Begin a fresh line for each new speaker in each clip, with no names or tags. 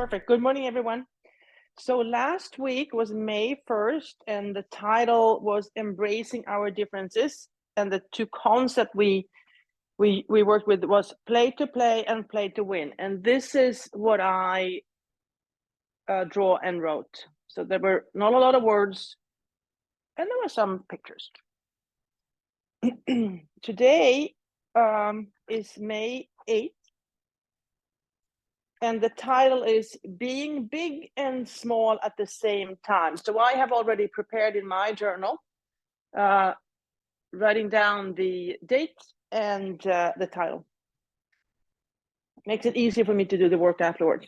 Perfect. Good morning, everyone. So last week was May 1st, and the title was Embracing Our Differences. And the two concepts we worked with was play to play and play to win. And this is what I draw and wrote. So there were not a lot of words, and there were some pictures. Today is May 8th. And the title is Being Big and Small at the Same Time. So I have already prepared in my journal, writing down the date and the title. Makes it easier for me to do the work afterwards.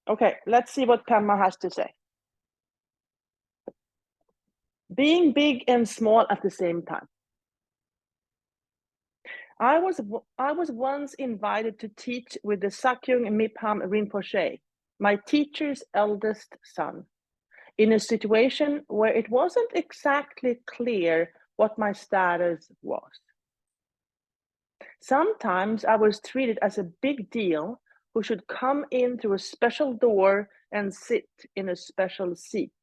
Okay, let's see what Pamma has to say. Being big and small at the same time. I was once invited to teach with the Sakyong Mipham Rinpoche, my teacher's eldest son, in a situation where it wasn't exactly clear what my status was. Sometimes I was treated as a big deal who should come in through a special door and sit in a special seat.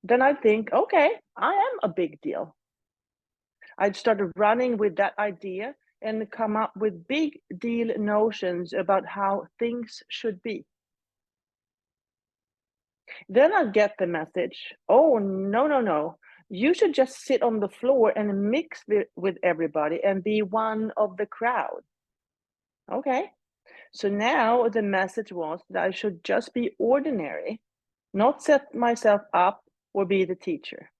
Then I'd think, okay, I am a big deal. I'd started running with that idea and come up with big deal notions about how things should be. Then I'd get the message, oh, no. You should just sit on the floor and mix with everybody and be one of the crowd. Okay, so now the message was that I should just be ordinary, not set myself up or be the teacher.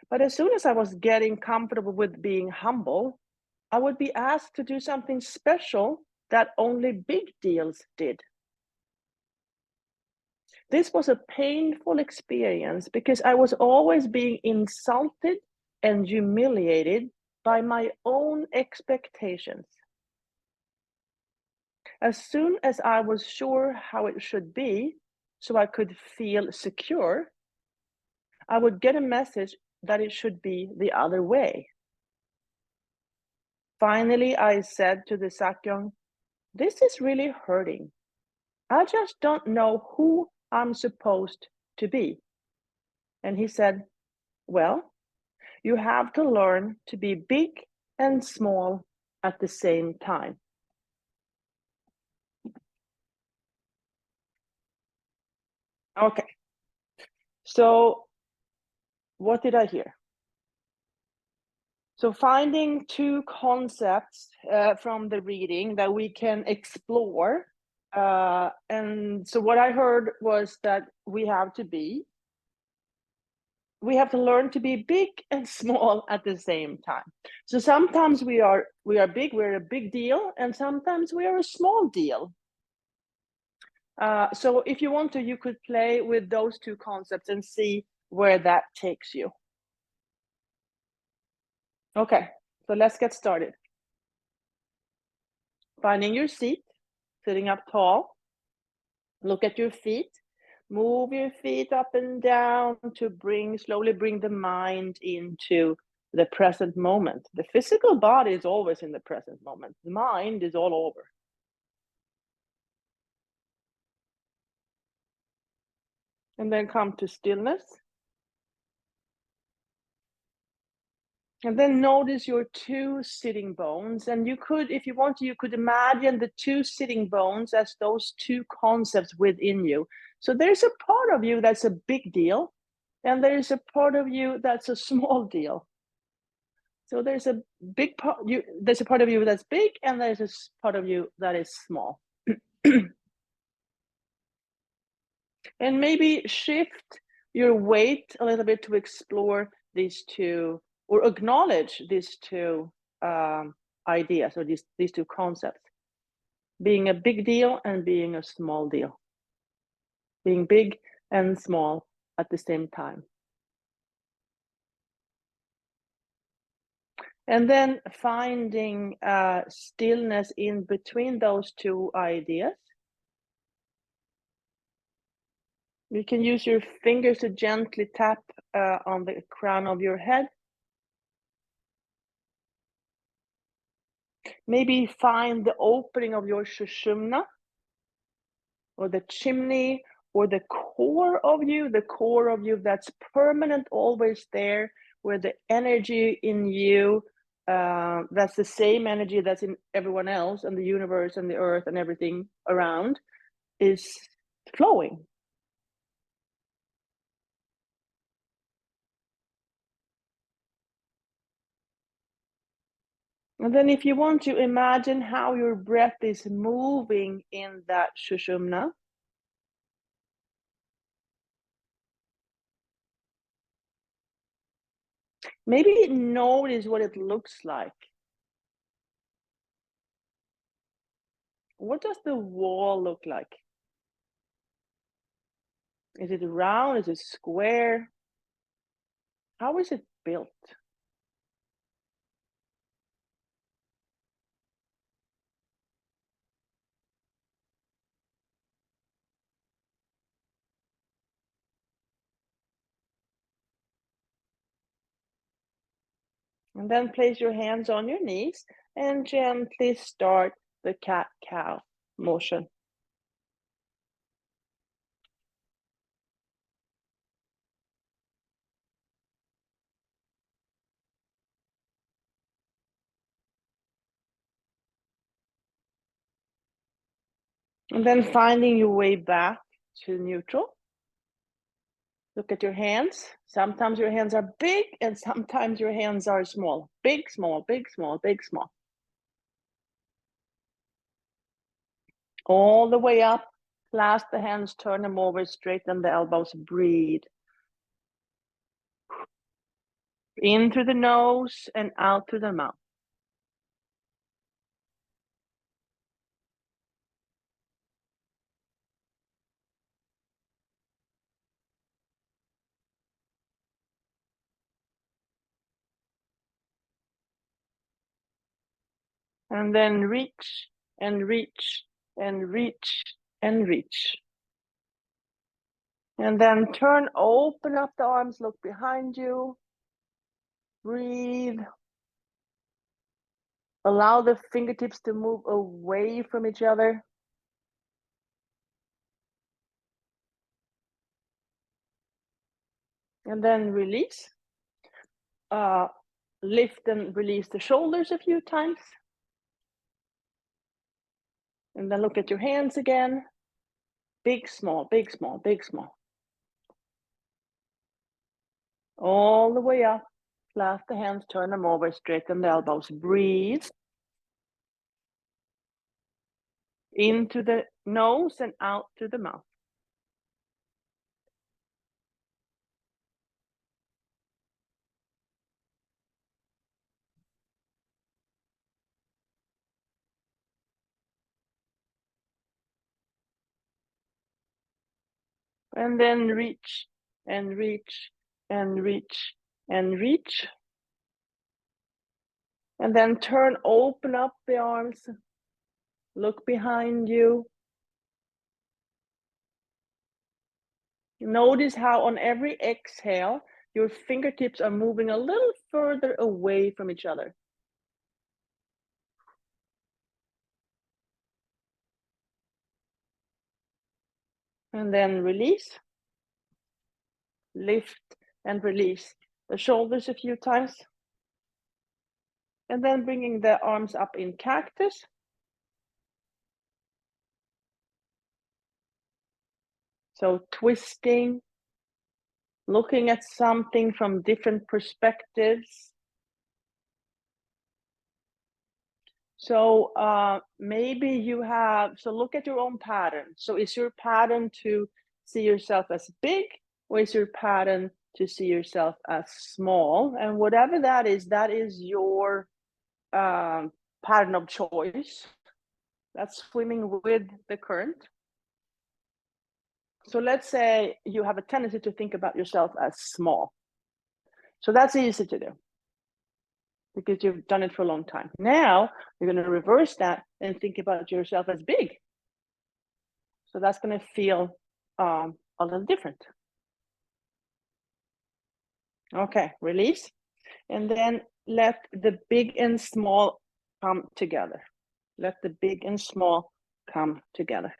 But as soon as I was getting comfortable with being humble, I would be asked to do something special that only big deals did. This was a painful experience because I was always being insulted and humiliated by my own expectations. As soon as I was sure how it should be, so I could feel secure, I would get a message that it should be the other way. Finally, I said to the Sakyong, this is really hurting. I just don't know who I'm supposed to be. And he said, well, you have to learn to be big and small at the same time. Okay, so what did I hear? So finding two concepts from the reading that we can explore. And so what I heard was that we have to learn to be big and small at the same time. So sometimes we are big, we're a big deal, and sometimes we are a small deal. So if you want to, you could play with those two concepts and see where that takes you. Okay, so let's get started. Finding your seat, sitting up tall. Look at your feet. Move your feet up and down to slowly bring the mind into the present moment. The physical body is always in the present moment. The mind is all over. And then come to stillness. And then notice your two sitting bones. And you could, if you want to, you could imagine the two sitting bones as those two concepts within you. So there's a part of you that's a big deal, and there's a part of you that's a small deal. So there's a big part, there's a part of you that's big, and there's a part of you that is small. And maybe shift your weight a little bit to explore these two, or acknowledge these two ideas, or these two concepts. Being a big deal and being a small deal. Being big and small at the same time. And then finding stillness in between those two ideas. You can use your fingers to gently tap on the crown of your head. Maybe find the opening of your sushumna, or the chimney, or the core of you that's permanent, always there, where the energy in you, that's the same energy that's in everyone else and the universe and the earth and everything around, is flowing. And then if you want to imagine how your breath is moving in that sushumna, maybe notice what it looks like. What does the wall look like? Is it round? Is it square? How is it built? And then place your hands on your knees and gently start the cat-cow motion. And then finding your way back to neutral. Look at your hands. Sometimes your hands are big and sometimes your hands are small. Big, small, big, small, big, small. All the way up. Clasp the hands, turn them over, straighten the elbows, breathe. In through the nose and out through the mouth. And then reach and reach and reach and reach. And then open up the arms, look behind you. Breathe. Allow the fingertips to move away from each other. And then release. Lift and release the shoulders a few times. And then look at your hands again. Big, small, big, small, big, small. All the way up. Clasp the hands, turn them over, straighten the elbows. Breathe. Into the nose and out through the mouth. And then reach and reach and reach and reach. And then open up the arms. Look behind you. Notice how on every exhale, your fingertips are moving a little further away from each other. And then release. Lift and release the shoulders a few times. And then bringing the arms up in cactus. So twisting, looking at something from different perspectives. So maybe you have, so look at your own pattern. So is your pattern to see yourself as big, or is your pattern to see yourself as small? And whatever that is your pattern of choice. That's swimming with the current. So let's say you have a tendency to think about yourself as small. So that's easy to do because you've done it for a long time. Now you're going to reverse that and think about yourself as big. So that's going to feel a little different. Okay, release. And then let the big and small come together. Let the big and small come together.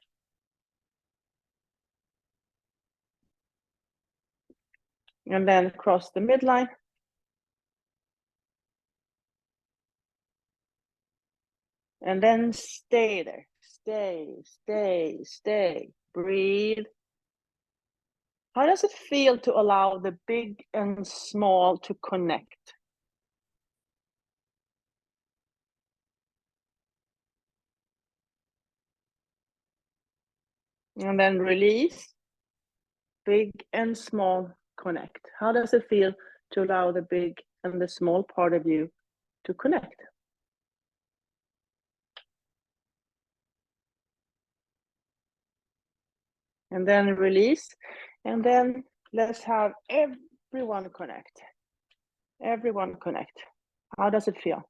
And then cross the midline. And then stay there. Stay, stay, stay. Breathe. How does it feel to allow the big and small to connect? And then release. Big and small connect. How does it feel to allow the big and the small part of you to connect? And then release. And then let's have everyone connect. Everyone connect. How does it feel?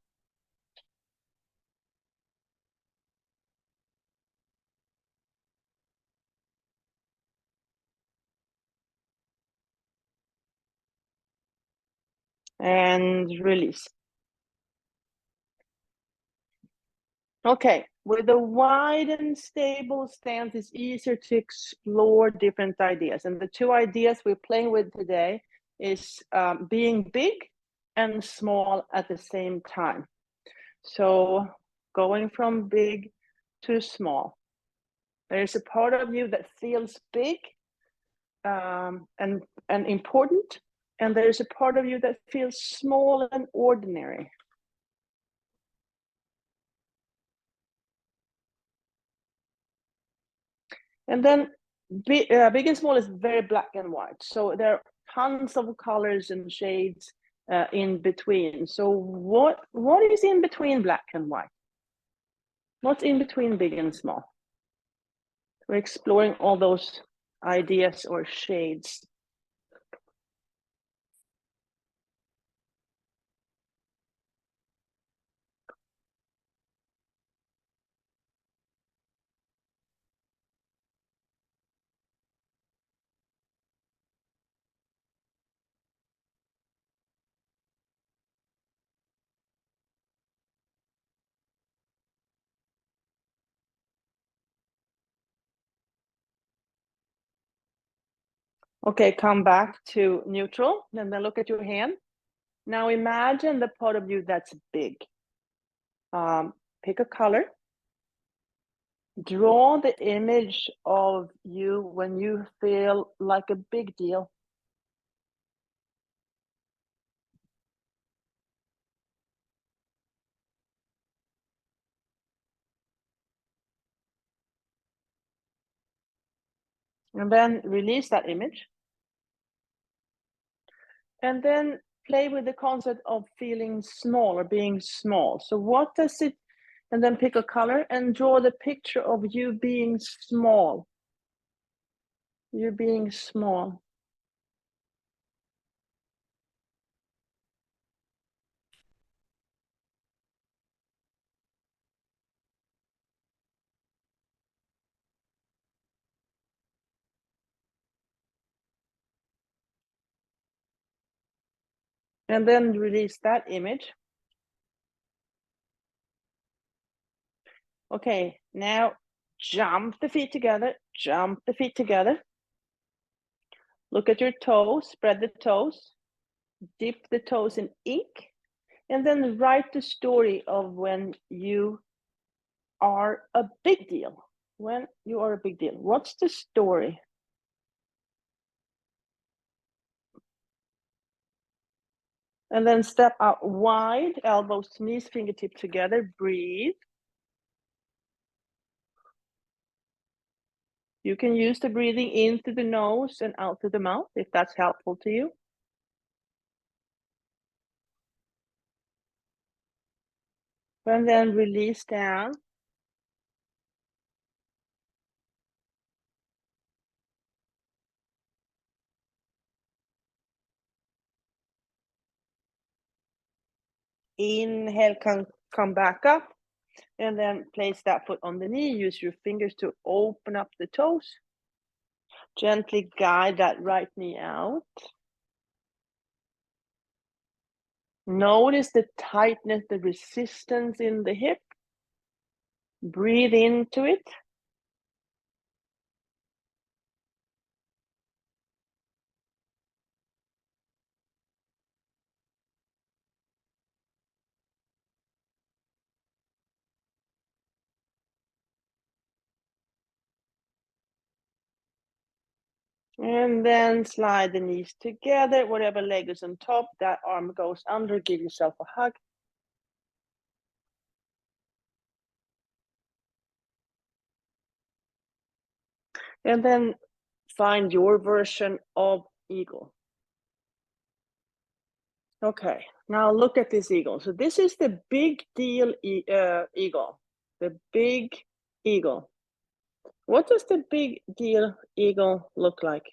And release. Okay, with a wide and stable stance, it's easier to explore different ideas. And the two ideas we're playing with today is being big and small at the same time. So going from big to small. There's a part of you that feels big and important, and there's a part of you that feels small and ordinary. And then big and small is very black and white. So there are tons of colors and shades in between. So what is in between black and white? What's in between big and small? We're exploring all those ideas or shades. Okay, come back to neutral, and then look at your hand. Now imagine the part of you that's big. Pick a color. Draw the image of you when you feel like a big deal. And then release that image. And then play with the concept of feeling small or being small. So what does it, and then pick a color and draw the picture of you being small. You being small. And then release that image. Okay, now jump the feet together, jump the feet together. Look at your toes, spread the toes, dip the toes in ink, and then write the story of when you are a big deal. When you are a big deal. What's the story? And then step out wide, elbows, knees, fingertips together, breathe. You can use the breathing in through the nose and out through the mouth if that's helpful to you. And then release down. Inhale, come back up. And then place that foot on the knee. Use your fingers to open up the toes. Gently guide that right knee out. Notice the tightness, the resistance in the hip. Breathe into it. And then slide the knees together. Whatever leg is on top, that arm goes under. Give yourself a hug. And then find your version of eagle. Okay, now look at this eagle. So this is the big deal eagle. The big eagle. What does the big deal eagle look like?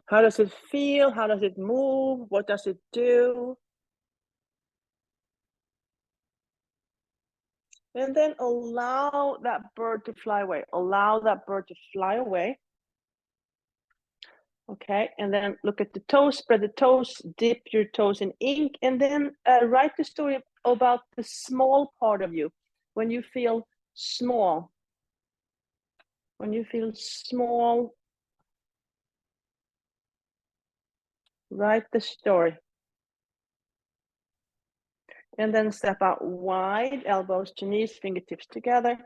How does it feel? How does it move? What does it do? And then allow that bird to fly away. Allow that bird to fly away. Okay, and then look at the toes, spread the toes, dip your toes in ink, and then write the story about the small part of you. When you feel small, write the story. And then step out wide, elbows to knees, fingertips together.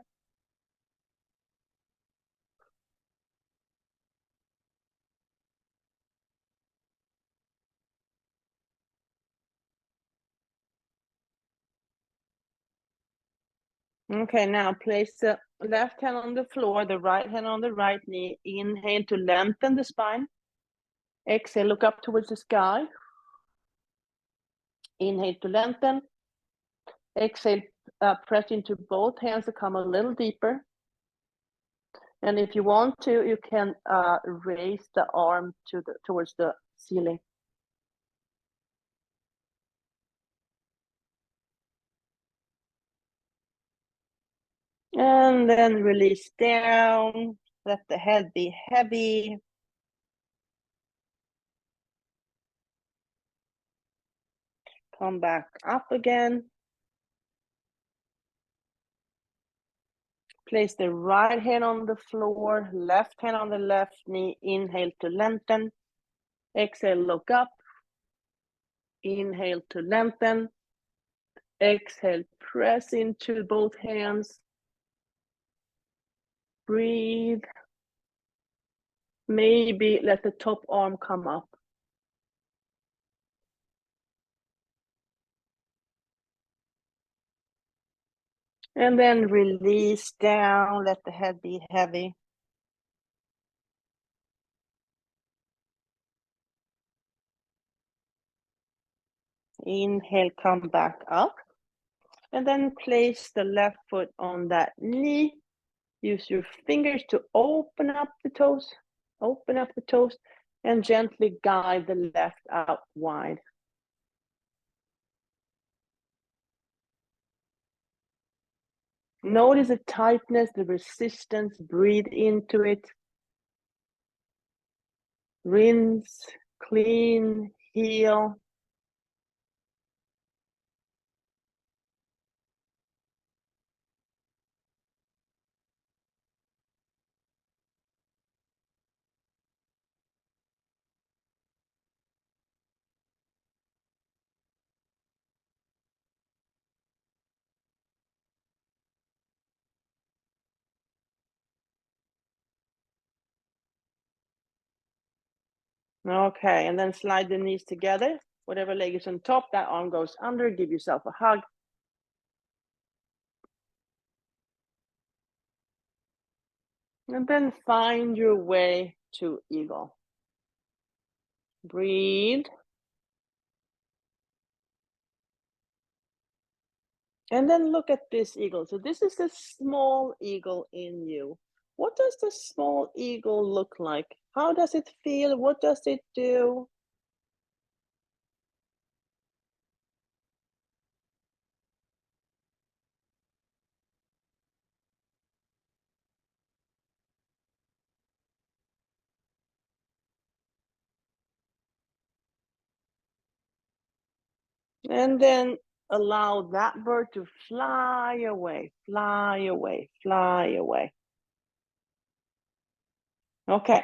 Okay, now place the left hand on the floor, the right hand on the right knee. Inhale to lengthen the spine. Exhale, look up towards the sky. Inhale to lengthen. Exhale, press into both hands to come a little deeper. And if you want to, you can raise the arm towards the ceiling. And then release down. Let the head be heavy. Come back up again. Place the right hand on the floor, left hand on the left knee. Inhale to lengthen. Exhale, look up. Inhale to lengthen. Exhale, press into both hands. Breathe. Maybe let the top arm come up. And then release down, let the head be heavy. Inhale, come back up. And then place the left foot on that knee. Use your fingers to open up the toes. Open up the toes and gently guide the left out wide. Notice the tightness, the resistance. Breathe into it. Rinse, clean, heal. Okay, and then slide the knees together. Whatever leg is on top, that arm goes under. Give yourself a hug. And then find your way to eagle. Breathe. And then look at this eagle. So this is the small eagle in you. What does the small eagle look like? How does it feel? What does it do? And then allow that bird to fly away, fly away, fly away. Okay,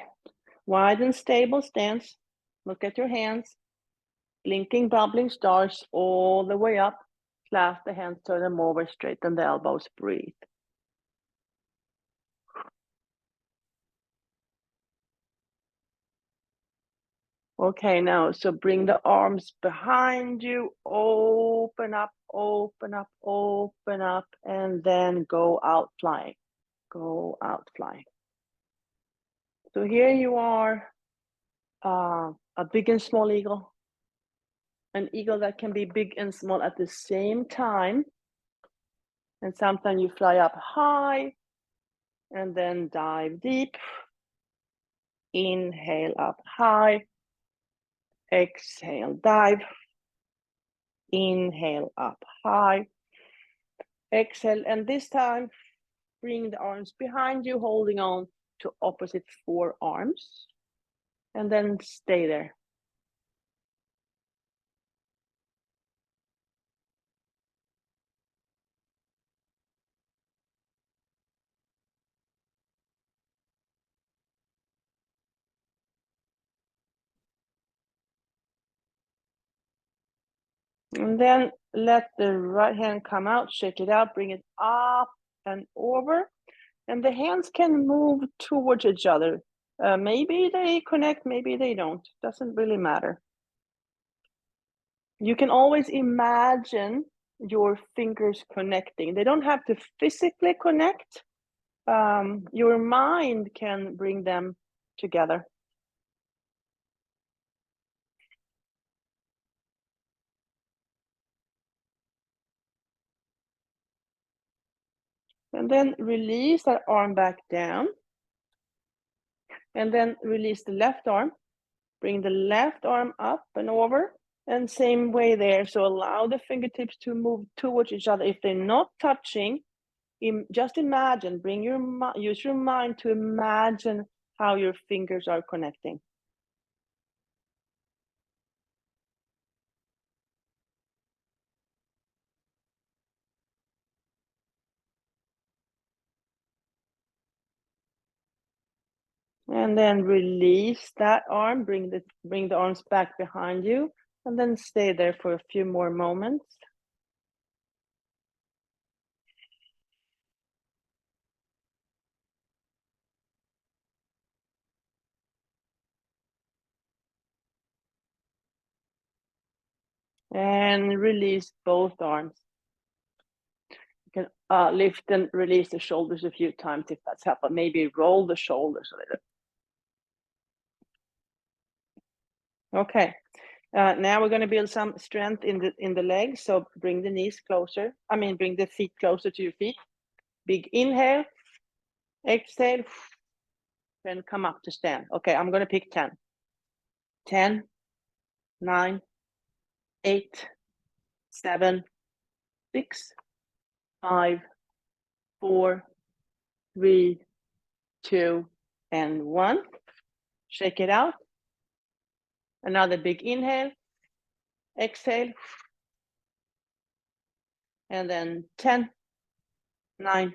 wide and stable stance. Look at your hands. Blinking, bubbling stars all the way up. Clasp the hands, turn them over, straighten the elbows, breathe. Okay, now, so bring the arms behind you, open up, open up, open up, and then go out flying. Go out flying. So here you are, a big and small eagle. An eagle that can be big and small at the same time. And sometimes you fly up high and then dive deep. Inhale up high. Exhale, dive. Inhale up high. Exhale, and this time bring the arms behind you, holding on to opposite forearms, and then stay there. And then let the right hand come out, shake it out, bring it up and over. And the hands can move towards each other. Maybe they connect, maybe they don't. Doesn't really matter. You can always imagine your fingers connecting. They don't have to physically connect. Your mind can bring them together. And then release that arm back down. And then release the left arm. Bring the left arm up and over. And same way there. So allow the fingertips to move towards each other. If they're not touching, just imagine, use your mind to imagine how your fingers are connecting. And then release that arm, bring the arms back behind you, and then stay there for a few more moments. And release both arms. You can lift and release the shoulders a few times if that's helpful. Maybe roll the shoulders a little. Okay. Now we're going to build some strength in the legs. So bring the knees closer. Bring the feet closer to your feet. Big inhale. Exhale. Then come up to stand. Okay, I'm going to pick 10. 10, 9, 8, 7, 6, 5, 4, 3, 2, and 1. Shake it out. Another big inhale. Exhale. And then 10, 9,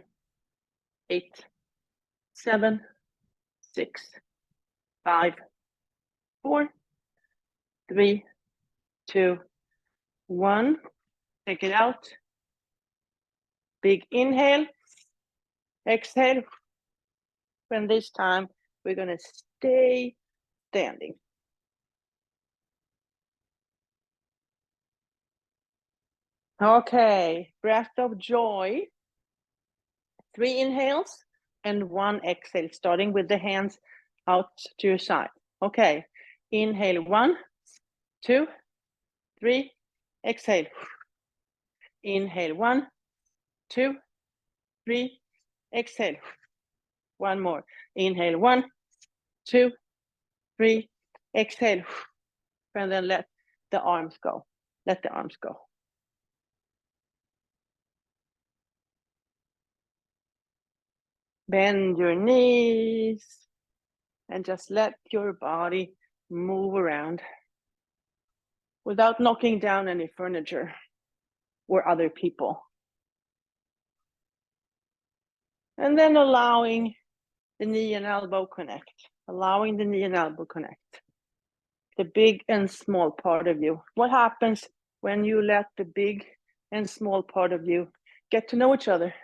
8, 7, 6, 5, 4, 3, 2, 1. Take it out. Big inhale. Exhale. And this time we're going to stay standing. Okay, breath of joy. 3 inhales and 1 exhale, starting with the hands out to your side. Okay, inhale 1, 2, 3, exhale. Inhale 1, 2, 3, exhale. One more. Inhale 1, 2, 3, exhale. And then let the arms go. Let the arms go. Bend your knees and just let your body move around. without knocking down any furniture or other people. And then allowing the knee and elbow connect, allowing the knee and elbow connect. The big and small part of you. What happens when you let the big and small part of you get to know each other?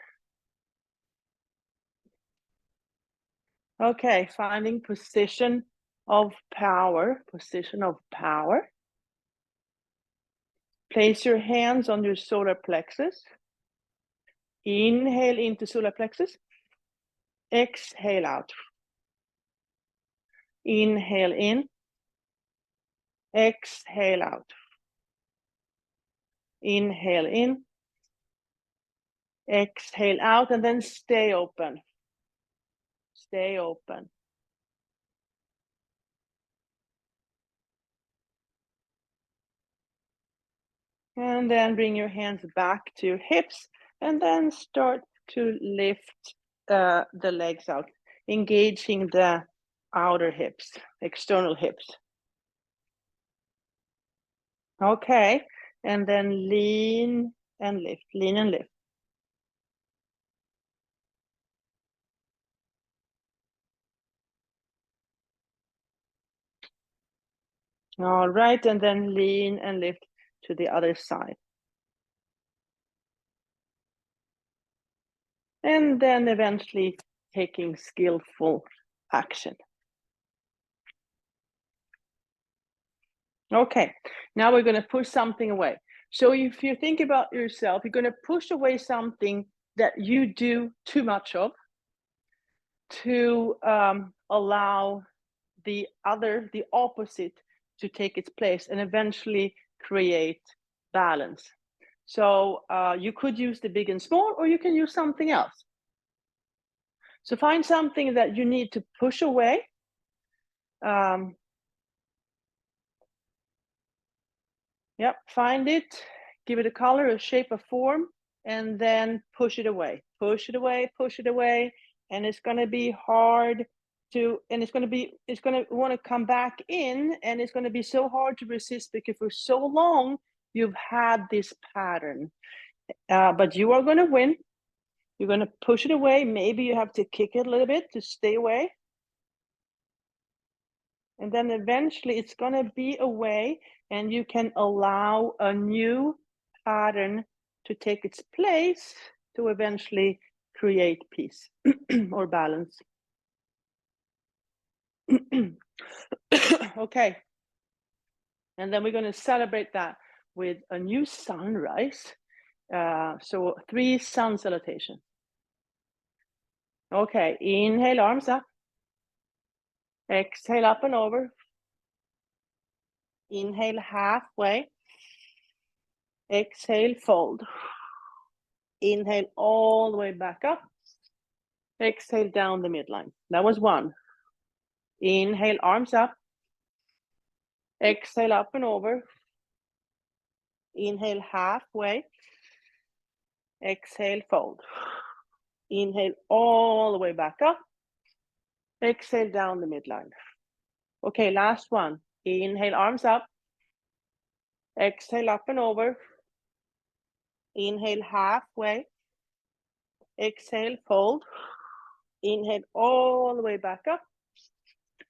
Okay, finding position of power, position of power. Place your hands on your solar plexus. Inhale into solar plexus. Exhale out. Inhale in. Exhale out. Inhale in. Exhale out, and then stay open. Stay open. And then bring your hands back to your hips, and then start to lift the legs out, engaging the outer hips, external hips. Okay, and then lean and lift, lean and lift. All right, and then lean and lift to the other side. And then eventually taking skillful action. Okay, now we're going to push something away. So if you think about yourself, you're going to push away something that you do too much of to allow the opposite to take its place and eventually create balance. So you could use the big and small, or you can use something else. So find something that you need to push away. Yep, find it, give it a color, a shape, a form, and then push it away. Push it away, push it away, and it's going to be hard to, and it's going to want to come back in, and it's going to be so hard to resist because for so long you've had this pattern. But you are going to win. You're going to push it away. Maybe you have to kick it a little bit to stay away. And then eventually it's going to be away, and you can allow a new pattern to take its place to eventually create peace or balance. Okay. And then we're going to celebrate that with a new sunrise. So 3 sun salutations. Okay, inhale, arms up. Exhale, up and over. Inhale, halfway. Exhale, fold. Inhale all the way back up. Exhale down the midline. That was 1. Inhale, arms up. Exhale, up and over. Inhale, halfway. Exhale, fold. Inhale all the way back up. Exhale down the midline. Okay, last one. Inhale, arms up. Exhale, up and over. Inhale, halfway. Exhale, fold. Inhale all the way back up.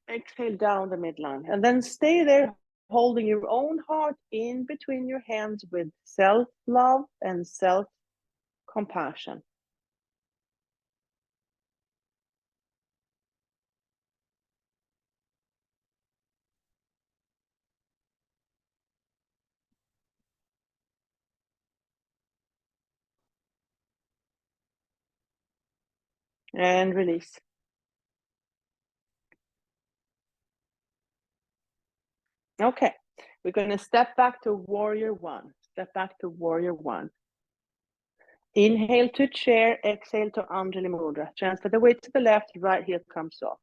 Exhale down the midline. And then stay there, holding your own heart in between your hands with self-love and self-compassion. And release. Okay, we're going to step back to warrior 1. Step back to warrior 1. Inhale to chair, exhale to Anjali Mudra. Transfer the weight to the left, right heel comes off.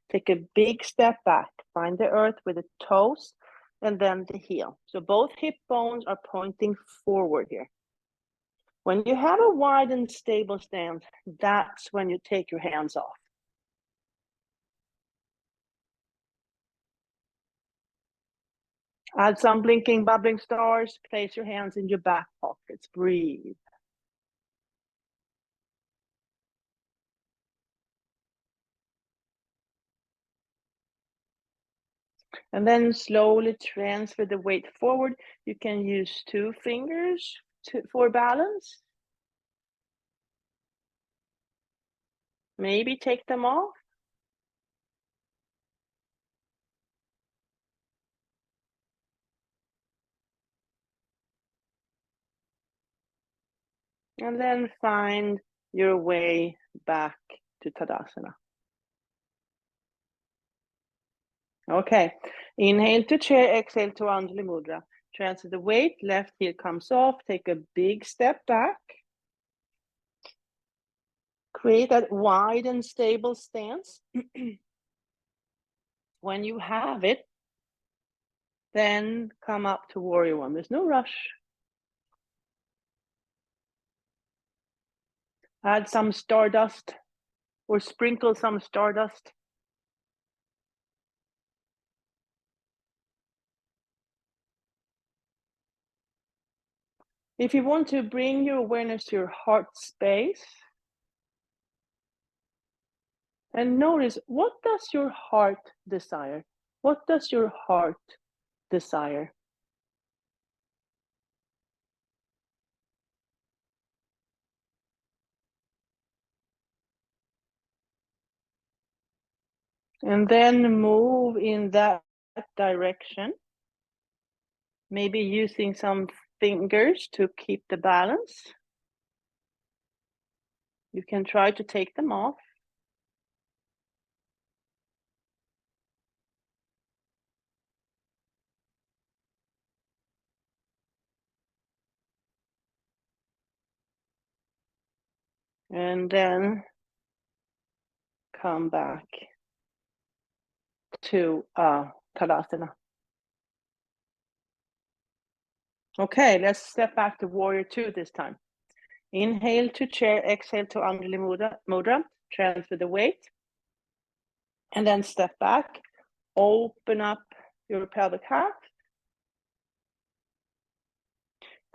Take a big step back. Find the earth with the toes and then the heel. So both hip bones are pointing forward here. When you have a wide and stable stance, that's when you take your hands off. Add some blinking, bubbling stars. Place your hands in your back pockets. Breathe. And then slowly transfer the weight forward. You can use 2 fingers for balance. Maybe take them off. And then find your way back to Tadasana. Okay, inhale to chair, exhale to Anjali Mudra. Transfer the weight, left heel comes off, take a big step back. Create that wide and stable stance. When you have it, then come up to Warrior One. There's no rush. Add some stardust or sprinkle some stardust. If you want to bring your awareness to your heart space, and notice, what does your heart desire? What does your heart desire? And then move in that direction. Maybe using some fingers to keep the balance. You can try to take them off. And then come back to Tadasana. Okay, let's step back to Warrior Two this time. Inhale to chair, exhale to Anjali Mudra. Transfer the weight. And then step back. Open up your pelvic half.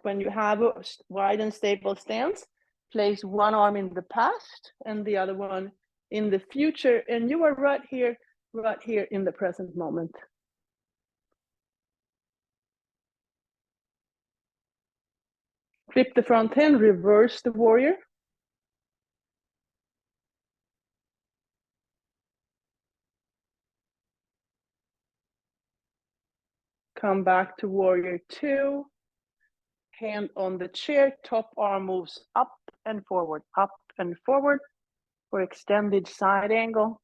When you have a wide and stable stance, place one arm in the past and the other one in the future. And you are right here in the present moment. Flip the front hand, reverse the warrior. Come back to Warrior Two. Hand on the chair, top arm moves up and forward for extended side angle.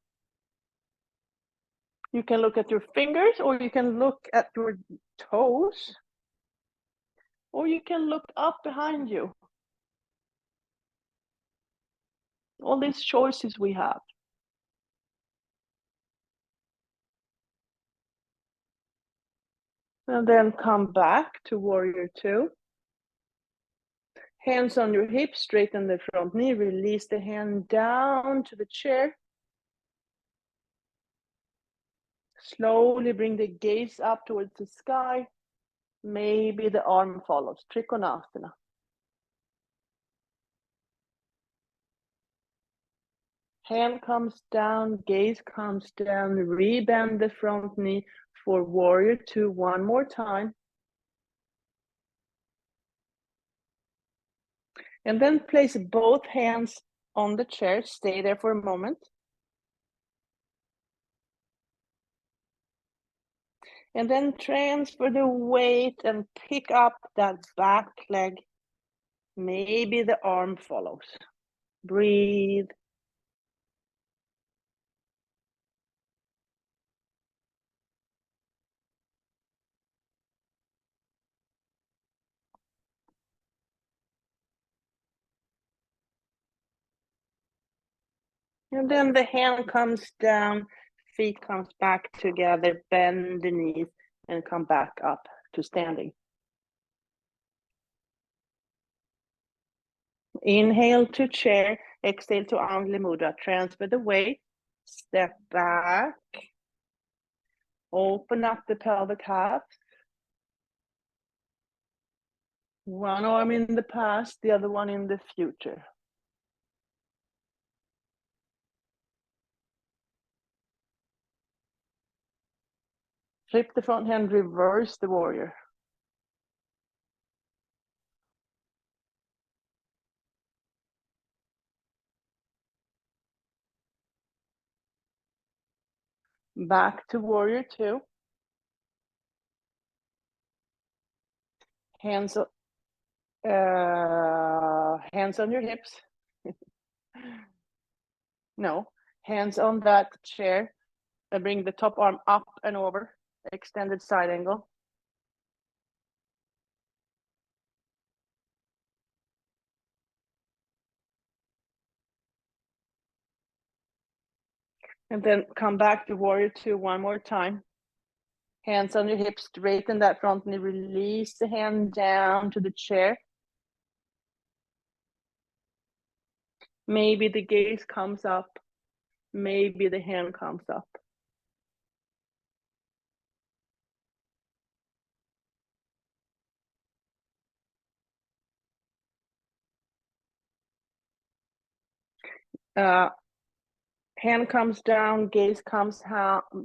You can look at your fingers, or you can look at your toes, or you can look up behind you. All these choices we have. And then come back to Warrior Two. Hands on your hips, straighten the front knee, release the hand down to the chair. Slowly bring the gaze up towards the sky. Maybe the arm follows, Trikonasana. Hand comes down, gaze comes down, rebend the front knee for Warrior Two one more time. And then place both hands on the chair, stay there for a moment. And then transfer the weight and pick up that back leg. Maybe the arm follows. Breathe. And then the hand comes down, feet comes back together, bend the knees and come back up to standing. Inhale to chair, exhale to Anjali Mudra. Transfer the weight, step back, open up the pelvic half. One arm in the past, the other one in the future. Flip the front hand, reverse the warrior. Back to warrior 2. Hands on your hips. No, hands on that chair and bring the top arm up and over, extended side angle. And then come back to warrior 2 one more time. Hands on your hips, straighten that front knee, release the hand down to the chair. Maybe the gaze comes up, maybe the hand comes up. Hand comes down, gaze comes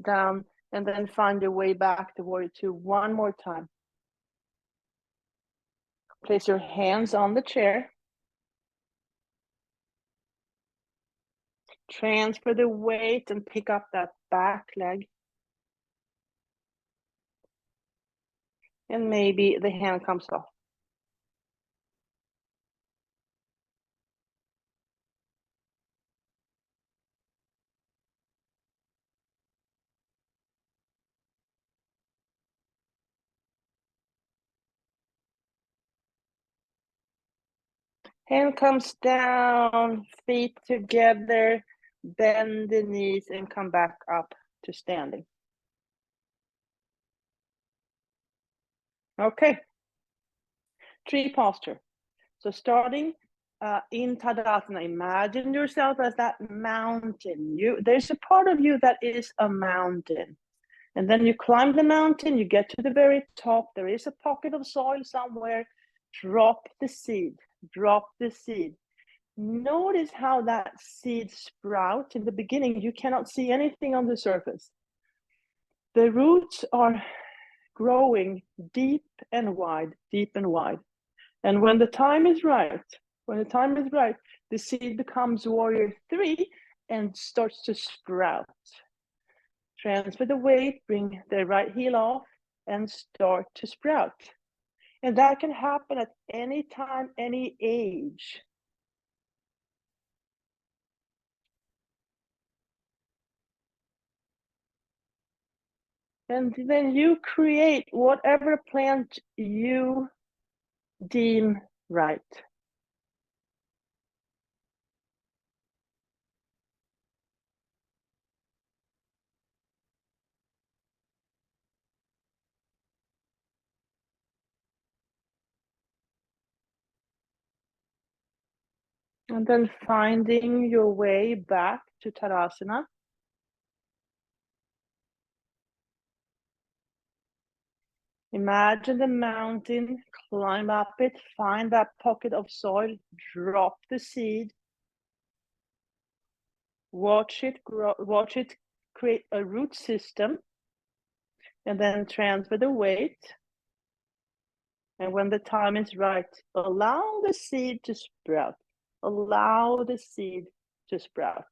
down, and then find your way back to warrior 2 one more time. Place your hands on the chair. Transfer the weight and pick up that back leg. And maybe the hand comes off. Hand comes down, feet together, bend the knees and come back up to standing. Okay, tree posture. So starting in Tadasana, imagine yourself as that mountain. There's a part of you that is a mountain. And then you climb the mountain, you get to the very top, there is a pocket of soil somewhere, drop the seed, drop the seed. Notice how that seed sprouts. In the beginning, you cannot see anything on the surface. The roots are growing deep and wide, deep and wide. And when the time is right, the seed becomes warrior 3 and starts to sprout. Transfer the weight, bring the right heel off, and start to sprout. And that can happen at any time, any age. And then you create whatever plant you deem right. And then finding your way back to Tadasana. Imagine the mountain, climb up it, find that pocket of soil, drop the seed, watch it grow, watch it create a root system, and then transfer the weight. And when the time is right, allow the seed to sprout. Allow the seed to sprout.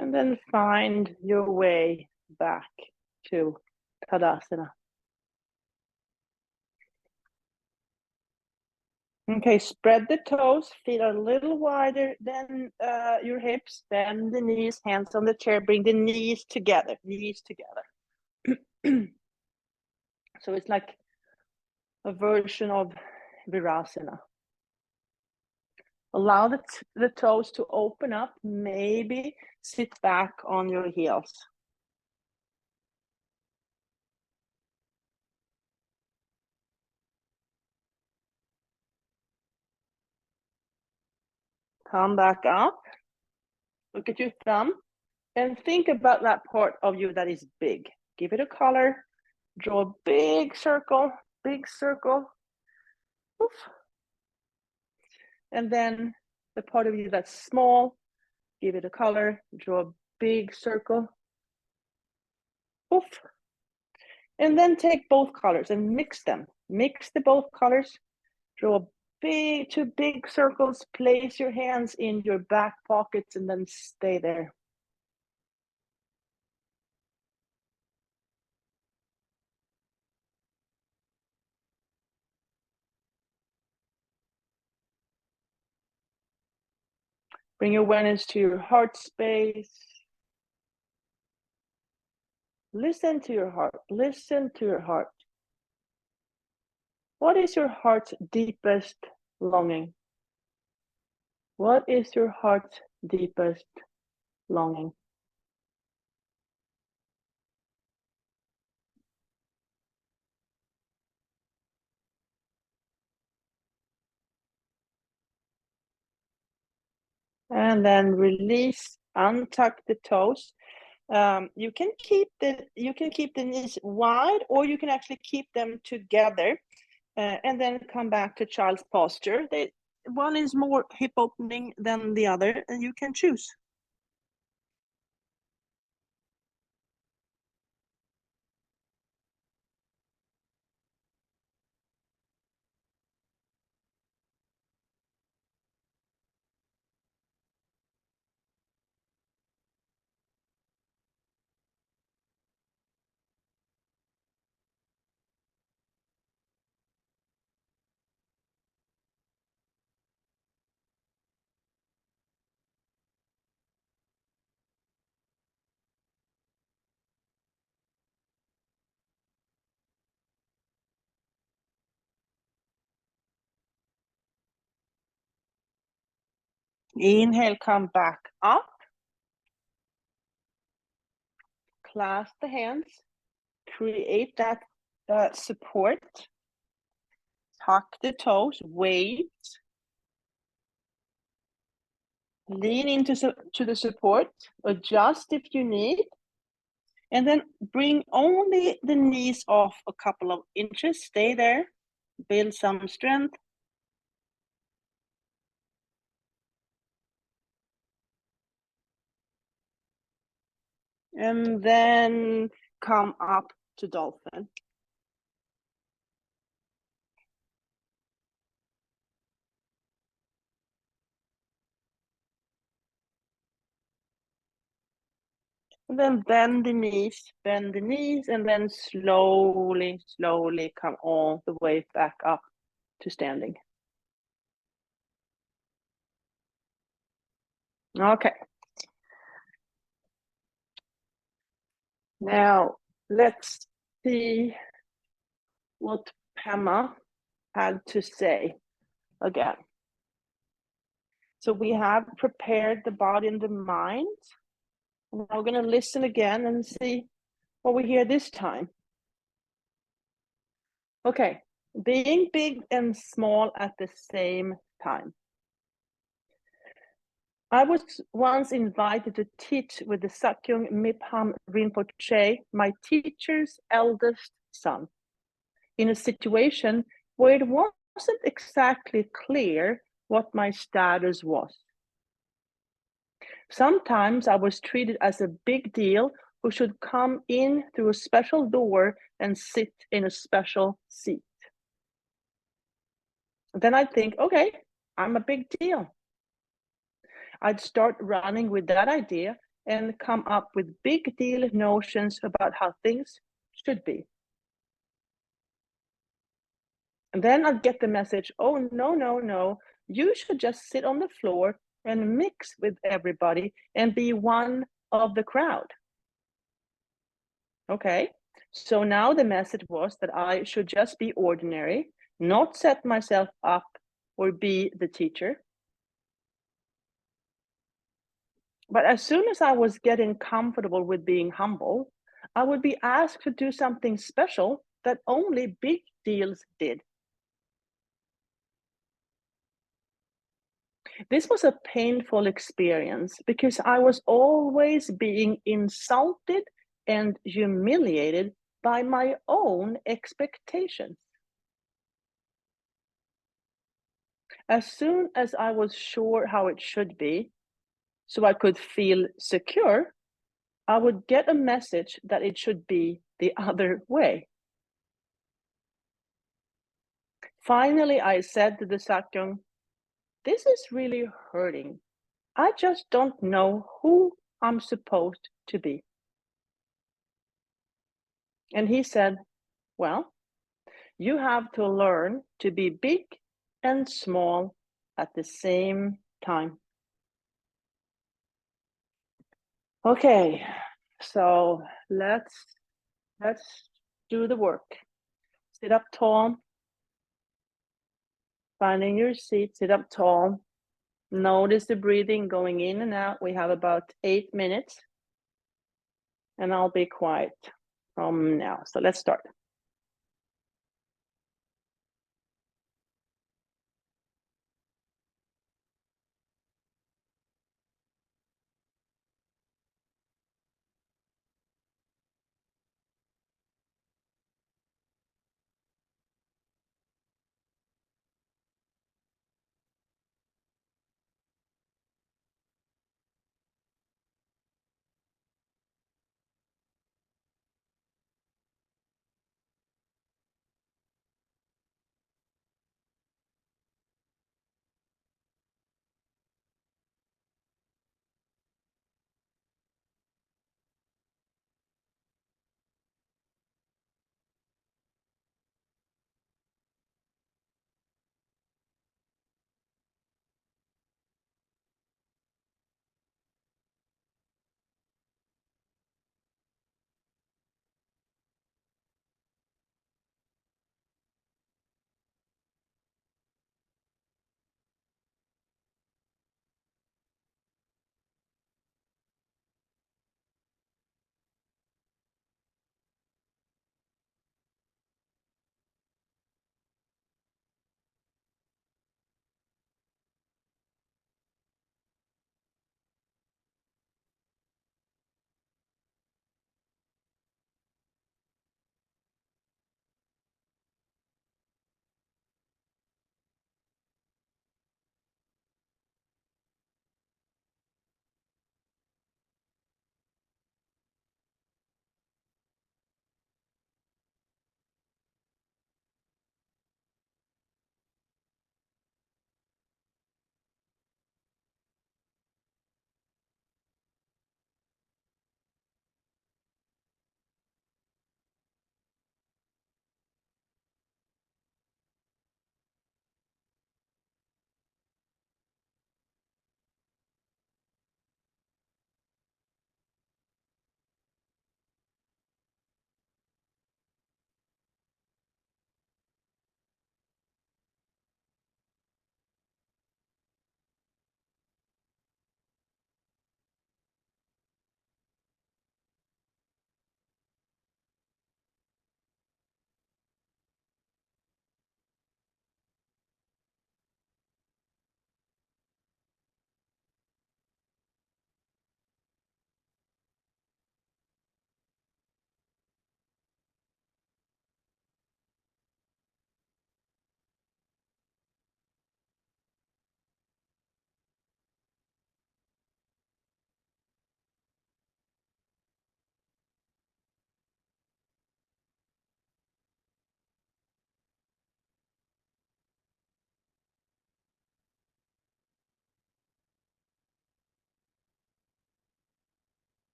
And then find your way back to Tadasana. Okay, spread the toes, feet are a little wider than your hips, bend the knees, hands on the chair, bring the knees together, So it's like a version of Virasana. Allow the toes to open up, maybe sit back on your heels. Come back up, look at your thumb, and think about that part of you that is big. Give it a color, draw a big circle, Oof. And then the part of you that's small, give it a color, draw a big circle, Oof. And then take both colors and mix them. Mix the both colors, draw two big circles, place your hands in your back pockets and then stay there. Bring awareness to your heart space. Listen to your heart. Listen to your heart. What is your heart's deepest longing? What is your heart's deepest longing? And then release, untuck the toes. You can keep the knees wide, or you can actually keep them together, and then come back to child's posture. One is more hip opening than the other, and you can choose. Inhale, come back up. Clasp the hands. Create that support. Tuck the toes. Wait. Lean into to the support. Adjust if you need. And then bring only the knees off a couple of inches. Stay there. Build some strength. And then come up to dolphin. And then bend the knees, and then slowly come all the way back up to standing. Okay. Now let's see what Pema had to say again. So we have prepared the body and the mind. And now we're going to listen again and see what we hear this time. Okay, being big and small at the same time. I was once invited to teach with the Sakyong Mipham Rinpoche, my teacher's eldest son, in a situation where it wasn't exactly clear what my status was. Sometimes I was treated as a big deal who should come in through a special door and sit in a special seat. Then I'd think, okay, I'm a big deal. I'd start running with that idea and come up with big deal notions about how things should be. And then I'd get the message, oh, no, you should just sit on the floor and mix with everybody and be one of the crowd. Okay, So now the message was that I should just be ordinary, not set myself up or be the teacher. But as soon as I was getting comfortable with being humble, I would be asked to do something special that only big deals did. This was a painful experience because I was always being insulted and humiliated by my own expectations. As soon as I was sure how it should be, so I could feel secure, I would get a message that it should be the other way. Finally, I said to the sakyong, "This is really hurting. I just don't know who I'm supposed to be." And he said, "Well, you have to learn to be big and small at the same time." Okay, so let's do the work. Sit up tall, finding your seat, sit up tall. Notice the breathing going in and out. We have about 8 minutes, and I'll be quiet from now. So let's start.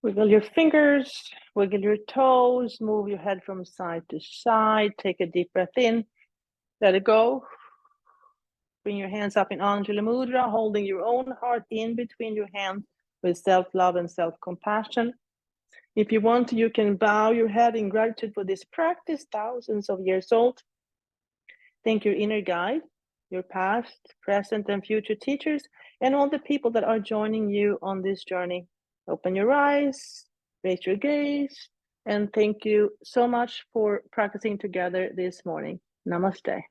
Wiggle your fingers, wiggle your toes, move your head from side to side. Take a deep breath in, let it go. Bring your hands up in Anjali Mudra, holding your own heart in between your hands with self-love and self-compassion. If you want to, you can bow your head in gratitude for this practice, thousands of years old. Thank your inner guide, your past, present, and future teachers, and all the people that are joining you on this journey. Open your eyes, raise your gaze, and thank you so much for practicing together this morning. Namaste.